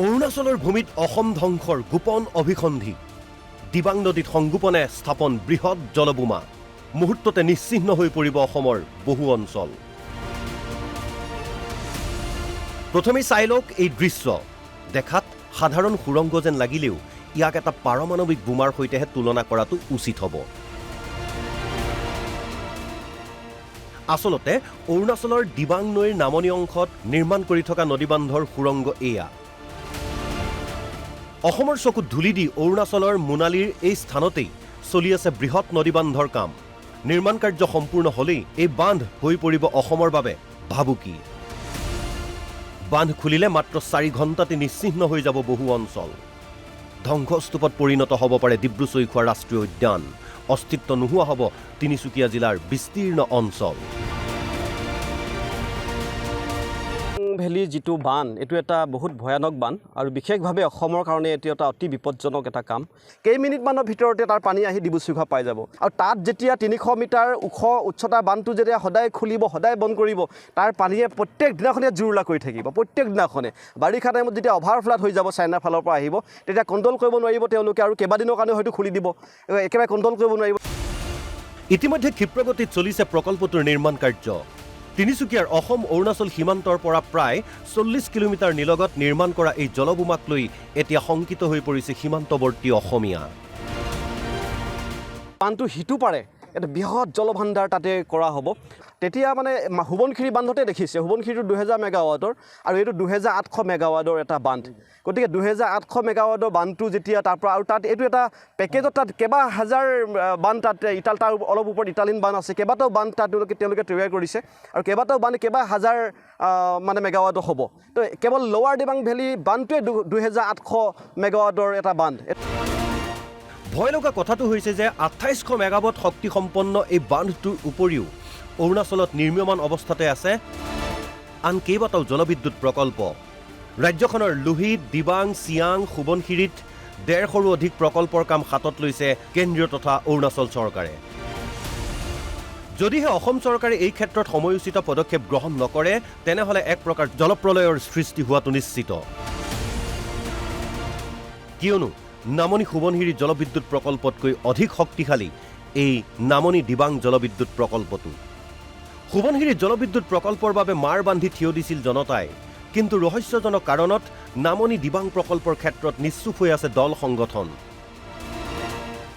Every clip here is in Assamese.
অৰুণাচলৰ ভূমিত অসম ধ্বংসৰ গোপন অভিসন্ধি দিবাং নদীত সংগোপনে স্থাপন বৃহৎ জলবোমা মুহূৰ্ততে নিশ্চিহ্ন হৈ পৰিব অসমৰ বহু অঞ্চল প্ৰথমে চাই লওক এই দৃশ্য দেখাত সাধাৰণ সুৰংগ যেন লাগিলেও ইয়াক এটা পাৰমাণৱিক বোমাৰ সৈতেহে তুলনা কৰাটো উচিত হ'ব আসলতে অৰুণাচলৰ দিবাং নৈৰ নামনি অংশত নিৰ্মাণ কৰি থকা নদীবান্ধৰ সুৰংগ এয়া অসমৰ চকুত ধুলি দি অৰুণাচলৰ মোনালীৰ এই স্থানতেই চলি আছে বৃহৎ নদীবান্ধৰ কাম নিৰ্মাণ কাৰ্য সম্পূৰ্ণ হ'লেই এই বান্ধ হৈ পৰিব অসমৰ বাবে ভাবুকি বান্ধ খুলিলে মাত্ৰ 4 ঘণ্টাতে নিশ্চিহ্ন হৈ যাব বহু অঞ্চল ধ্বংসস্তূপত পৰিণত হ'ব পাৰে ডিব্ৰু-চৈখোৱা ৰাষ্ট্ৰীয় উদ্যান অস্তিত্ব নোহোৱা হ'ব তিনিচুকীয়া জিলাৰ বিস্তীৰ্ণ অঞ্চল ভেলি যিটো বান এটো এটা বহুত ভয়ানক বান আৰু বিশেষভাৱে অসমৰ কাৰণে এটো এটা অতি বিপজ্জনক এটা কাম কেইমিনিটমানৰ ভিতৰতে তাৰ পানী আহি ডিব্ৰু-চৈখোৱা পাই যাব আৰু তাত যেতিয়া 300 মিটাৰ ওখ উচ্চতা বানটো যেতিয়া সদায় খুলিব সদায় বন্ধ কৰিব তাৰ পানীয়ে প্ৰত্যেক দিনাখনে জুৰুলা কৰি থাকিব প্ৰত্যেক দিনাখনে বাৰিষা টাইমত যেতিয়া অভাৰফ্লাড হৈ যাব চাইনাৰ ফালৰ পৰা আহিব তেতিয়া কন্ট্ৰোল কৰিব নোৱাৰিব তেওঁলোকে আৰু কেইবাদিনৰ কাৰণে হয়তো খুলি দিব একেবাৰে কন্ট্ৰোল কৰিব নোৱাৰিব ইতিমধ্যে ক্ষিপ্ৰগতিত চলিছে প্ৰকল্পটোৰ নিৰ্মাণ কাৰ্য তিনিচুকীয়াৰ অসম অৰুণাচল সীমান্তৰ পৰা প্ৰায় 40 কিলোমিটাৰ নিলগত নিৰ্মাণ কৰা এই জলবোমাক লৈ এতিয়া শংকিত হৈ পৰিছে সীমান্তৱৰ্তী অসমীয়া বানটো হিটু পাৰে এটা বৃহৎ জলভাণ্ডাৰ তাতে কৰা হ'ব তেতিয়া মানে হুবনখিৰি বান্ধতে দেখিছে হুবনখিৰিটো 2000 মেগাৱাটৰ আৰু এইটো 2800 মেগাৱাটৰ এটা বান্ধ গতিকে 2800 মেগাৱাটৰ বান্ধটো যেতিয়া তাৰ পৰা আৰু তাত এইটো এটা পেকেজত তাত কেবা হাজাৰ বান্ধ তাত ইটাল তাৰ অলপ ওপৰত ইটালিন বান্ধ আছে কেবাটাও বান্ধ তাত তেওঁলোকে তৈয়াৰ কৰিছে আৰু কেবাটাও বান্ধ কেবা হাজাৰ মানে মেগাৱাটৰ হ'ব তো কেৱল লোৱাৰ দিবাং ভেলি বান্ধটোৱে 2800 মেগাৱাটৰ এটা বান্ধ ভয় লগা কথাটো হৈছে যে 2800 মেগাৱাট শক্তি সম্পন্ন এই বান্ধটোৰ উপৰিও অৰুণাচলত নিৰ্মীয়মান অৱস্থাতে আছে আন কেইবাটাও জলবিদ্যুৎ প্ৰকল্প ৰাজ্যখনৰ লোহিত দিবাং চিয়াং সুবনখিৰিত 150ৰো অধিক প্ৰকল্পৰ কাম হাতত লৈছে কেন্দ্ৰীয় তথা অৰুণাচল চৰকাৰে যদিহে অসম চৰকাৰে এই ক্ষেত্ৰত সময়োচিত পদক্ষেপ গ্ৰহণ নকৰে তেনেহলে এক প্ৰকাৰ জলপ্ৰলয়ৰ সৃষ্টি হোৱাটো নিশ্চিত কিয়নো নামনি সুবনখিৰি জলবিদ্যুৎ প্ৰকল্পতকৈ অধিক শক্তিশালী এই নামনি দিবাং জলবিদ্যুৎ প্ৰকল্পটো সুবনখিৰি জলবিদ্যুৎ প্ৰকল্পৰ বাবে মাৰ বান্ধি থিয় দিছিল জনতাই কিন্তু ৰহস্যজনক কাৰণত নামনি দিবাং প্ৰকল্পৰ ক্ষেত্ৰত নিশ্চুপ হৈ আছে দল সংগঠন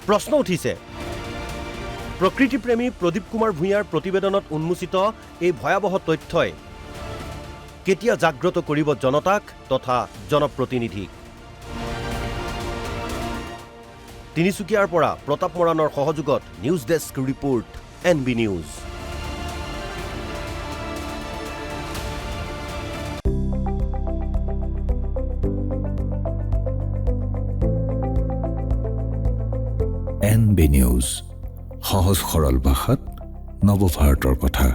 প্ৰশ্ন উঠিছে প্ৰকৃতিপ্ৰেমী প্ৰদীপ কুমাৰ ভূঞাৰ প্ৰতিবেদনত উন্মোচিত এই ভয়াৱহ তথ্যই কেতিয়া জাগ্ৰত কৰিব জনতাক তথা জনপ্ৰতিনিধিক তিনিচুকীয়াৰ পৰা প্ৰতাপ মৰাণৰ সহযোগত news desk report NB news NB news সহজ সৰল ভাষাত নৱভাৰতৰ কথা